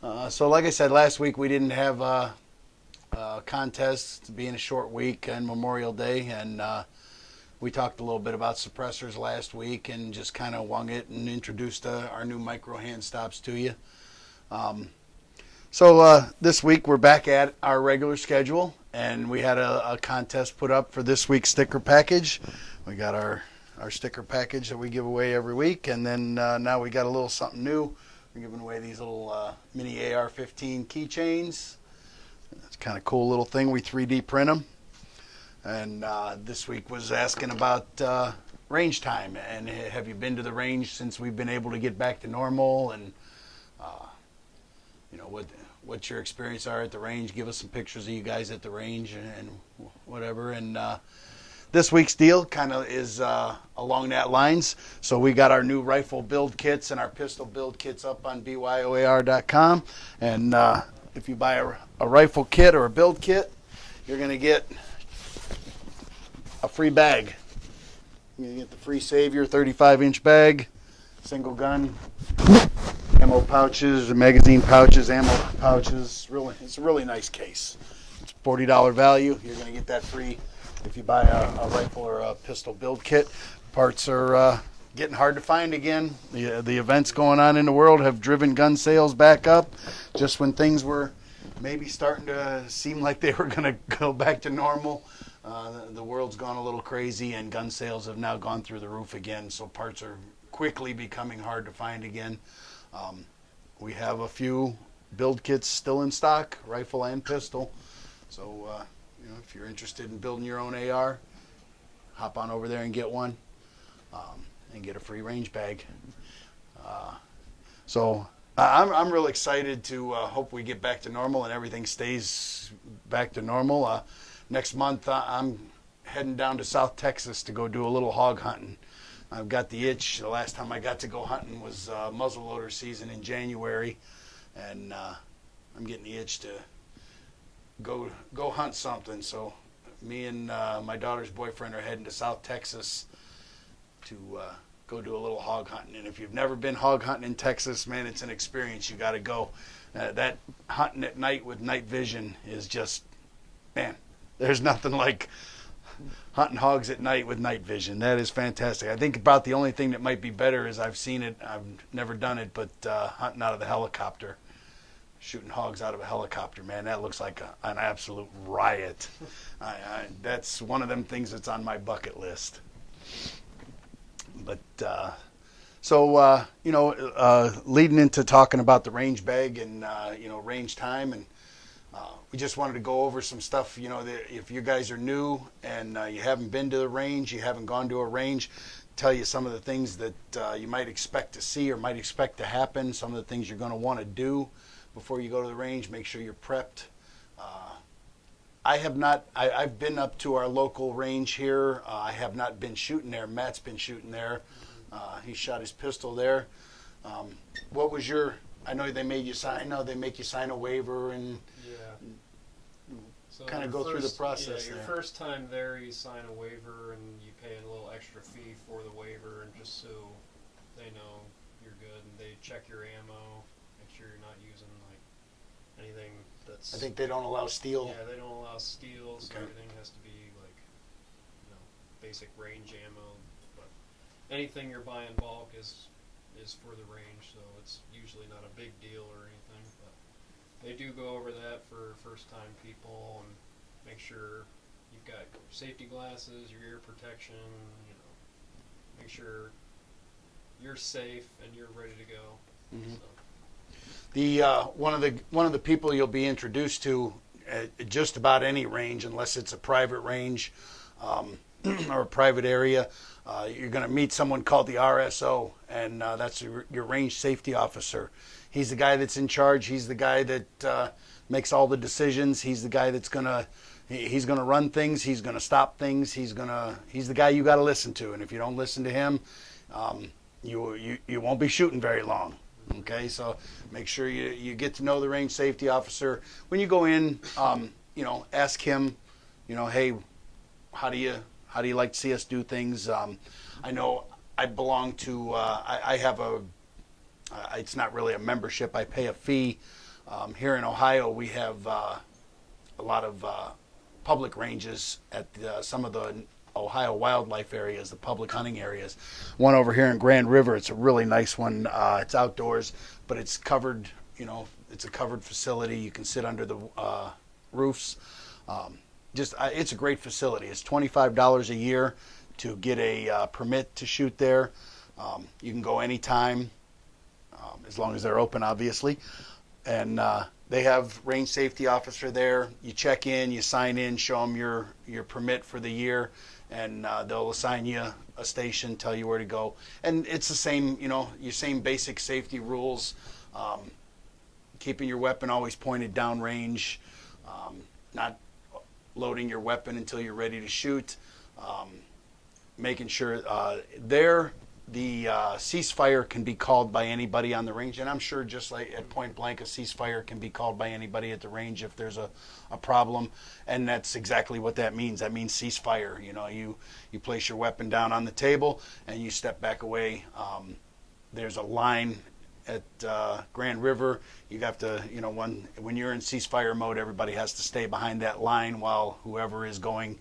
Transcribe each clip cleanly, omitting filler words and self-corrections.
So like I said, last week we didn't have a contest, being a short week and Memorial Day, and we talked a little bit about suppressors last week and just kind of wung it and introduced our new micro hand stops to you. So this week we're back at our regular schedule, and we had a contest put up for this week's sticker package. We got our sticker package that we give away every week, and then now we got a little something new. We're giving away these little mini AR-15 keychains. It's kind of cool little thing. We 3D print them. And this week was asking about range time, and have you been to the range since we've been able to get back to normal, and what your experience are at the range. Give us some pictures of you guys at the range and whatever. And this week's deal kind of is along that lines. So we got our new rifle build kits and our pistol build kits up on BYOAR.com. And if you buy a rifle kit or a build kit, you're going to get a free bag. You're going to get the free Savior 35-inch bag, single gun, ammo pouches, magazine pouches, ammo pouches. It's a really nice case. It's $40 value. You're going to get that free if you buy a rifle or a pistol build kit. Parts are getting hard to find again. The events going on in the world have driven gun sales back up. Just when things were maybe starting to seem like they were going to go back to normal, the world's gone a little crazy, and gun sales have now gone through the roof again. So parts are quickly becoming hard to find again. We have a few build kits still in stock, rifle and pistol. So, if you're interested in building your own AR, hop on over there and get one, and get a free range bag. So I'm real excited to hope we get back to normal and everything stays back to normal. Next month, I'm heading down to South Texas to go do a little hog hunting. I've got the itch. The last time I got to go hunting was muzzleloader season in January, and I'm getting the itch to go hunt something. So me and my daughter's boyfriend are heading to South Texas to go do a little hog hunting. And if you've never been hog hunting in Texas, man, it's an experience. You got to go. That hunting at night with night vision is just, man, there's nothing like hunting hogs at night with night vision. That is fantastic. I think about the only thing that might be better is I've seen it. I've never done it, but hunting out of the helicopter, shooting hogs out of a helicopter, man, that looks like an absolute riot. That's one of them things that's on my bucket list. But leading into talking about the range bag and range time, and we just wanted to go over some stuff. If you guys are new and you haven't been to the range, you haven't gone to a range, tell you some of the things that you might expect to see or might expect to happen, some of the things you're going to want to do before you go to the range. Make sure you're prepped. I've been up to our local range here. I have not been shooting there. Matt's been shooting there. He shot his pistol there. What was I know they made you sign. I know they make you sign a waiver and so kind of go through the process. Your first time there, you sign a waiver and you pay a little extra fee for the waiver, and just so they know you're good, and they check your ammo, make sure you're not using anything that's. I think they don't allow steel. Yeah, they don't allow steel, so Okay. everything has to be basic range ammo. But anything you're buying bulk is for the range, so it's usually not a big deal or anything. But they do go over that for first-time people and make sure you've got safety glasses, your ear protection. Make sure you're safe and you're ready to go. Mm-hmm. So. The one of the people you'll be introduced to at just about any range, unless it's a private range or a private area, you're going to meet someone called the RSO, and that's your range safety officer. He's the guy that's in charge. He's the guy that makes all the decisions. He's the guy that's he's gonna run things. He's gonna stop things. He's the guy you got to listen to. And if you don't listen to him, you won't be shooting very long. Okay, so make sure you get to know the range safety officer. When you go in, ask him, hey, how do you like to see us do things? I know I belong to, I have it's not really a membership. I pay a fee Here in Ohio, we have a lot of public ranges at some of the Ohio wildlife areas, the public hunting areas. One over here in Grand River, it's a really nice one. It's outdoors, but it's covered, it's a covered facility. You can sit under the roofs. It's a great facility. It's $25 a year to get a permit to shoot there. You can go anytime, as long as they're open, obviously. And they have range safety officer there. You check in, you sign in, show them your permit for the year, and they'll assign you a station, tell you where to go. And it's the same, your same basic safety rules. Keeping your weapon always pointed downrange, not loading your weapon until you're ready to shoot, making sure the ceasefire can be called by anybody on the range, and I'm sure just like at point blank, a ceasefire can be called by anybody at the range if there's a problem, and that's exactly what that means. That means ceasefire. You place your weapon down on the table and you step back away. There's a line at Grand River. You have to, when you're in ceasefire mode, everybody has to stay behind that line while whoever is going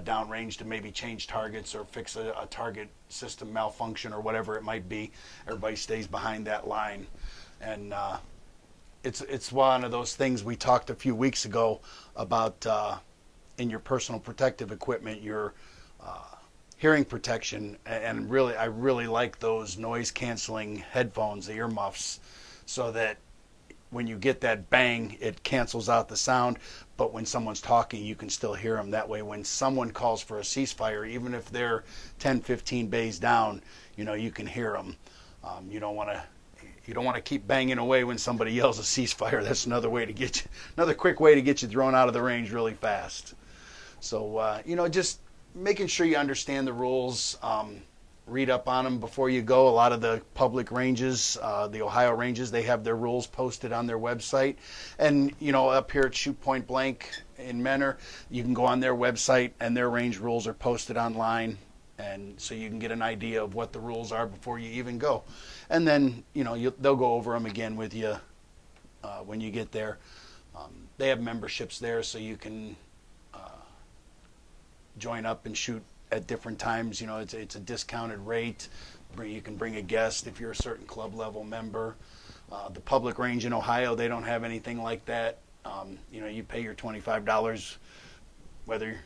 downrange to maybe change targets or fix a target system malfunction or whatever it might be. Everybody stays behind that line, and it's one of those things we talked a few weeks ago about in your personal protective equipment, your hearing protection, and I really like those noise canceling headphones, the earmuffs, so that when you get that bang, it cancels out the sound, but when someone's talking, you can still hear them. That way, when someone calls for a ceasefire, even if they're 10, 15 bays down, you can hear them. You don't want to keep banging away when somebody yells a ceasefire. That's another quick way to get you thrown out of the range really fast. So, just making sure you understand the rules. Read up on them before you go. A lot of the public ranges, the Ohio ranges, they have their rules posted on their website. And, up here at Shoot Point Blank in Menor, you can go on their website and their range rules are posted online. And so you can get an idea of what the rules are before you even go. And then, they'll go over them again with you when you get there. They have memberships there so you can join up and shoot at different times. It's a discounted rate. You can bring a guest if you're a certain club level member. The public range in Ohio, they don't have anything like that. You pay your $25, whether,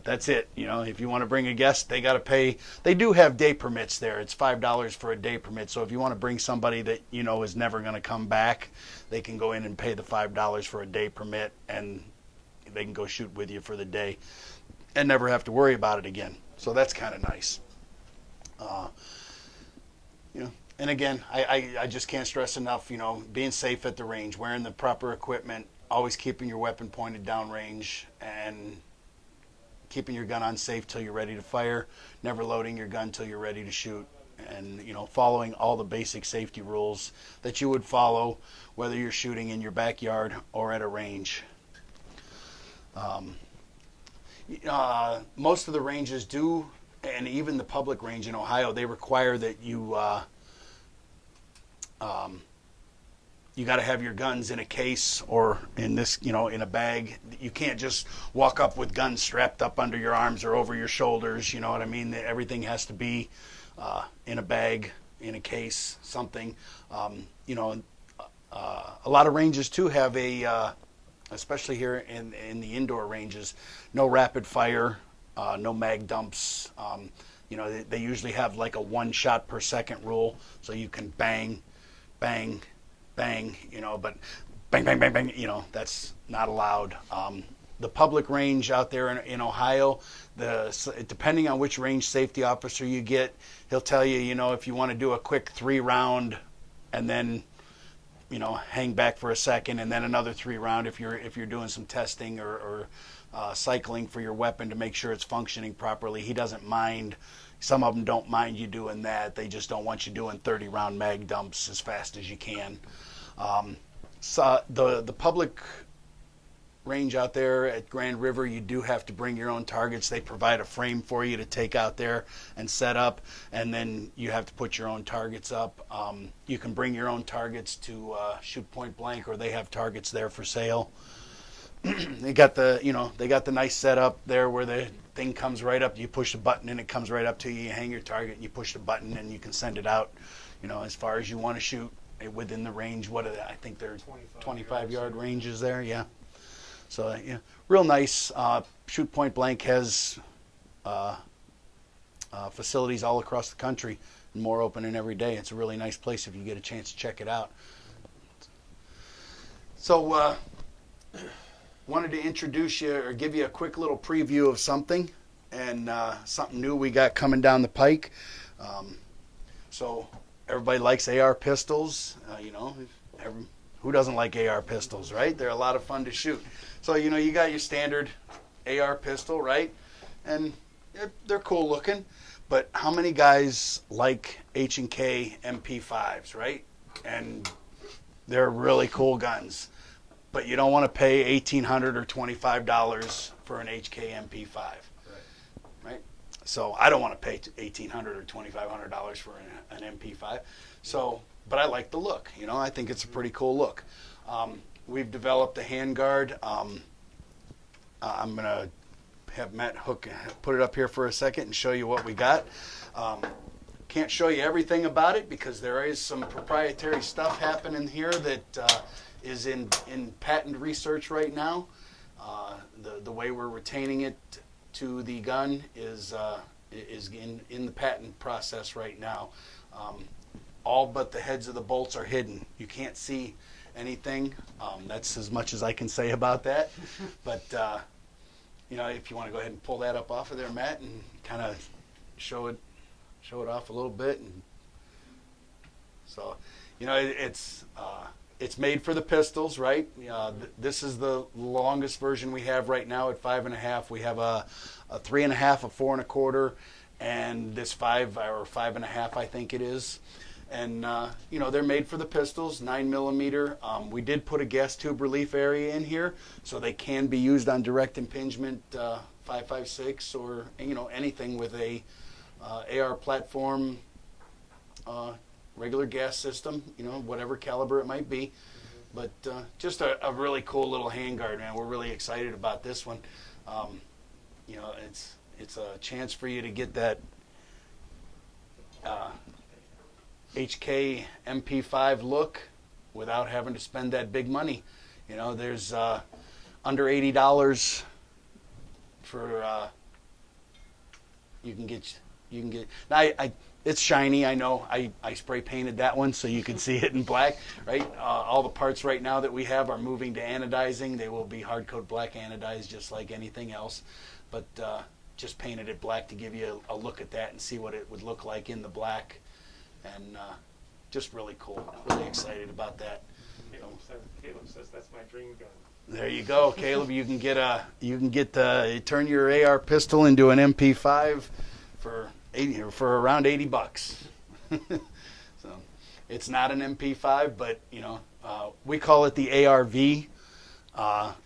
that's it. If you want to bring a guest, they got to pay. They do have day permits there. It's $5 for a day permit. So if you want to bring somebody that, is never going to come back, they can go in and pay the $5 for a day permit, and they can go shoot with you for the day and never have to worry about it again. So that's kind of nice. And again, I just can't stress enough, being safe at the range, wearing the proper equipment, always keeping your weapon pointed downrange, and keeping your gun on safe till you're ready to fire, never loading your gun till you're ready to shoot, and, following all the basic safety rules that you would follow whether you're shooting in your backyard or at a range. Most of the ranges do, and even the public range in Ohio, they require that you got to have your guns in a case or in this, in a bag. You can't just walk up with guns strapped up under your arms or over your shoulders. You know what I mean? Everything has to be in a bag, in a case, something. A lot of ranges too have especially here in the indoor ranges, no rapid fire, no mag dumps. They usually have like a 1 shot per second rule, so you can bang, bang, bang, but bang, bang, bang, bang, that's not allowed. The public range out there in Ohio, depending on which range safety officer you get, he'll tell you, if you want to do a quick 3-round and then hang back for a second, and then another 3-round if you're doing some testing or cycling for your weapon to make sure it's functioning properly. He doesn't mind. Some of them don't mind you doing that. They just don't want you doing 30-round mag dumps as fast as you can. So the public range out there at Grand River, you do have to bring your own targets. They provide a frame for you to take out there and set up, and then you have to put your own targets up. You can bring your own targets to shoot point blank, or they have targets there for sale. They got the nice setup there where the thing comes right up. You push the button and it comes right up to you. You hang your target and you push the button and you can send it out, as far as you want to shoot within the range. What are they? I think they're 25 yard ranges there. Yeah. So yeah, real nice. Shoot point blank has facilities all across the country, and more opening every day. It's a really nice place if you get a chance to check it out. So wanted to introduce you or give you a quick little preview of something, and something new we got coming down the pike. So everybody likes AR pistols, who doesn't like AR pistols, right? They're a lot of fun to shoot. So, you got your standard AR pistol, right? And they're cool looking, but how many guys like H&K MP5s, right? And they're really cool guns, but you don't want to pay $1,800 or $25 for an HK MP5, right? So I don't want to pay $1,800 or $2,500 for an MP5. So, but I like the look. I think it's a pretty cool look. We've developed a handguard. I'm going to have Matt put it up here for a second and show you what we got. Can't show you everything about it because there is some proprietary stuff happening here that is in patent research right now. The way we're retaining it to the gun is in the patent process right now. All but the heads of the bolts are hidden. You can't see anything. That's as much as I can say about that. But if you want to go ahead and pull that up off of there, Matt, and kind of show it off a little bit. And so, it's made for the pistols, right? This is the longest version we have right now at 5.5. We have a 3.5, a 4 1/4, and this 5 or 5.5, I think it is. And they're made for the pistols, 9mm. We did put a gas tube relief area in here, so they can be used on direct impingement 5.56 or anything with a AR platform, regular gas system, whatever caliber it might be. But just a really cool little handguard, man. We're really excited about this one. It's a chance for you to get that HK MP5 look without having to spend that big money. There's under $80 for you can get. Now it's shiny. I know. I spray painted that one so you can see it in black. Right. All the parts right now that we have are moving to anodizing. They will be hard coat black anodized, just like anything else. But just painted it black to give you a look at that and see what it would look like in the black. And just really cool. Really excited about that. Caleb says that's my dream gun. There you go, Caleb. You can turn your AR pistol into an MP5 for around $80. So it's not an MP5, but we call it the ARV,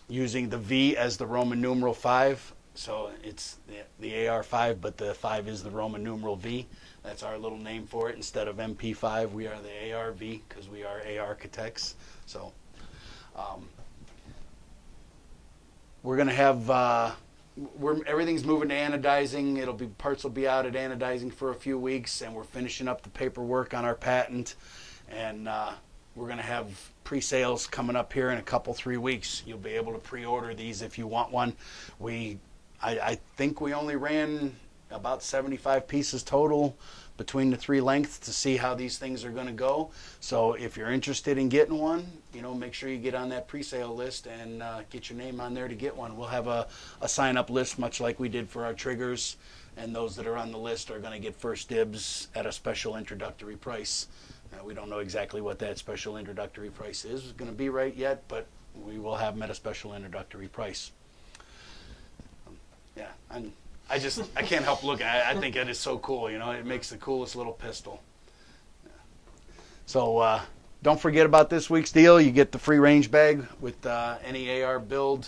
using the V as the Roman numeral 5. So it's the AR5, but the 5 is the Roman numeral V. That's our little name for it. Instead of MP5, we are the ARV because we are AR architects. So we're going to have everything's moving to anodizing. Parts will be out at anodizing for a few weeks, and we're finishing up the paperwork on our patent. And we're going to have pre-sales coming up here in a couple, 3 weeks. You'll be able to pre-order these if you want one. I think we only ran about 75 pieces total between the 3 lengths to see how these things are going to go. So if you're interested in getting one, make sure you get on that pre-sale list and get your name on there to get one. We'll have a sign-up list much like we did for our triggers, and those that are on the list are going to get first dibs at a special introductory price. We don't know exactly what that special introductory price is going to be right yet, but we will have them at a special introductory price. Yeah, I can't help looking. I think it is so cool. It makes the coolest little pistol. Yeah. So don't forget about this week's deal. You get the free range bag with any AR build.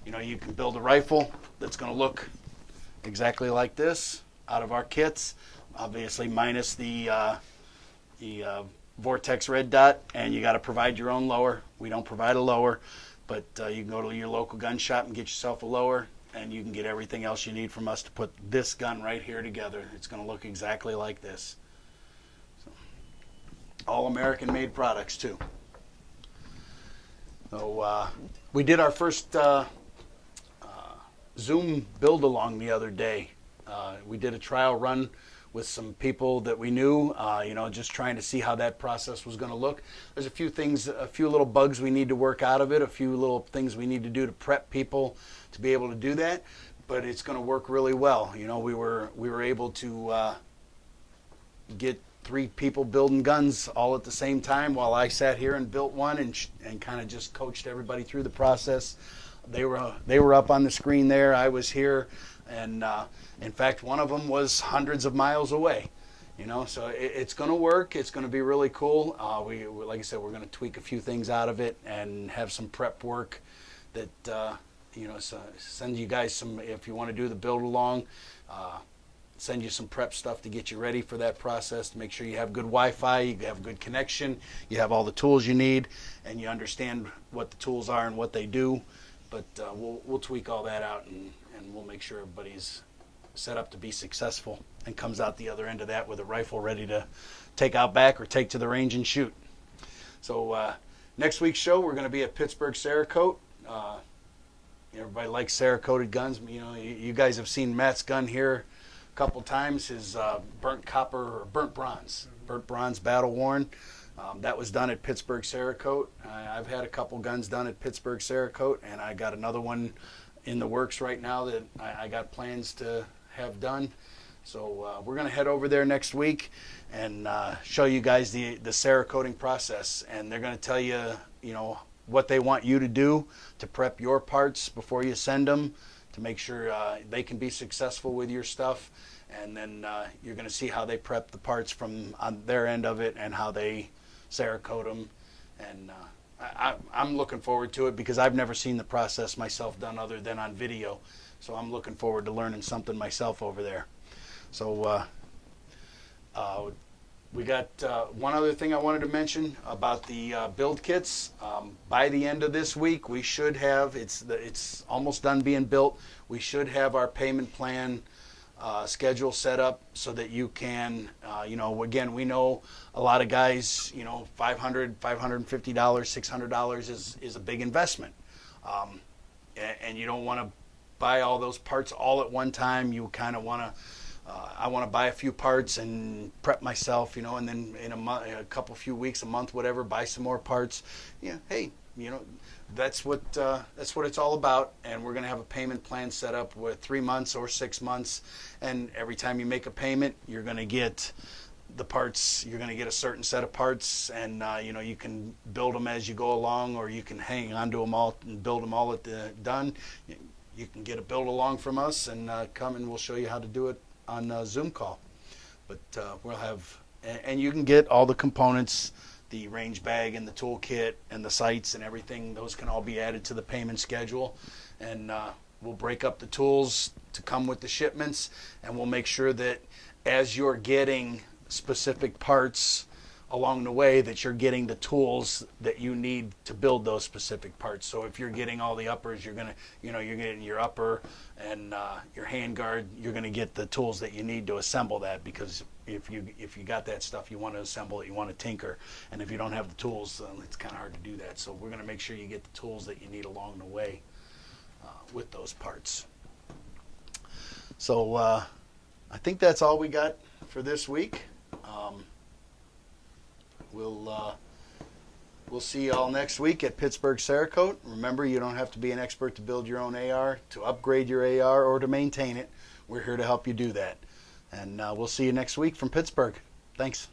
You know, you can build a rifle that's going to look exactly like this out of our kits, obviously minus the Vortex red dot, and you got to provide your own lower. We don't provide a lower, but you can go to your local gun shop and get yourself a lower, and you can get everything else you need from us to put this gun right here together. It's going to look exactly like this. So, all American made products too. So we did our first Zoom build along the other day. We did a trial run with some people that we knew, you know, just trying to see how that process was going to look. There's a few things, a few little bugs we need to work out of it, a few little things we need to do to prep people to be able to do that, but it's going to work really well. You know, we were able to get 3 people building guns all at the same time while I sat here and built one and kind of just coached everybody through the process. They were up on the screen there. I was here, and in fact, one of them was hundreds of miles away. You know, so it's going to work. It's going to be really cool. We like I said, we're going to tweak a few things out of it and have some prep work that you know, so send you guys some, if you want to do the build along. Send you some prep stuff to get you ready for that process, to make sure you have good Wi-Fi, you have good connection, you have all the tools you need, and you understand what the tools are and what they do. But we'll tweak all that out, and we'll make sure everybody's set up to be successful and comes out the other end of that with a rifle ready to take out back or take to the range and shoot. So next week's show, we're going to be at Pittsburgh Cerakote. Everybody likes Cerakoted guns. You know, you guys have seen Matt's gun here a couple times. His burnt copper or burnt bronze battle worn. That was done at Pittsburgh Cerakote. I've had a couple guns done at Pittsburgh Cerakote, and I got another one in the works right now that I got plans to have done. So we're going to head over there next week and show you guys the Cerakoting process, and they're going to tell you, you know, what they want you to do to prep your parts before you send them, to make sure they can be successful with your stuff. And then you're going to see how they prep the parts from on their end of it and how they Cerakote them. And I'm looking forward to it because I've never seen the process myself done other than on video. So I'm looking forward to learning something myself over there. So we got one other thing I wanted to mention about the build kits. By the end of this week, we should have, it's almost done being built, we should have our payment plan schedule set up so that you can, you know, again, we know a lot of guys, you know, $500, $550, $600 is a big investment. And you don't want to buy all those parts all at one time. You kind of want to, I want to buy a few parts and prep myself, you know, and then in a couple, few weeks, a month, whatever, buy some more parts. Yeah, hey, you know, that's what it's all about. And we're going to have a payment plan set up with 3 months or 6 months. And every time you make a payment, you're going to get the parts. You're going to get a certain set of parts, and you know, you can build them as you go along, or you can hang on to them all and build them all at the done. You can get a build along from us and come and we'll show you how to do it on a Zoom call. But we'll have, and you can get all the components, the range bag and the toolkit and the sights and everything. Those can all be added to the payment schedule, and we'll break up the tools to come with the shipments, and we'll make sure that as you're getting specific parts along the way, that you're getting the tools that you need to build those specific parts. So if you're getting all the uppers, you're gonna, you know, you're getting your upper and your handguard, you're gonna get the tools that you need to assemble that, because if you got that stuff, you want to assemble it, you want to tinker, and if you don't have the tools, it's kind of hard to do that. So we're gonna make sure you get the tools that you need along the way with those parts. So I think that's all we got for this week. We'll see you all next week at Pittsburgh Cerakote. Remember, you don't have to be an expert to build your own AR, to upgrade your AR, or to maintain it. We're here to help you do that. And we'll see you next week from Pittsburgh. Thanks.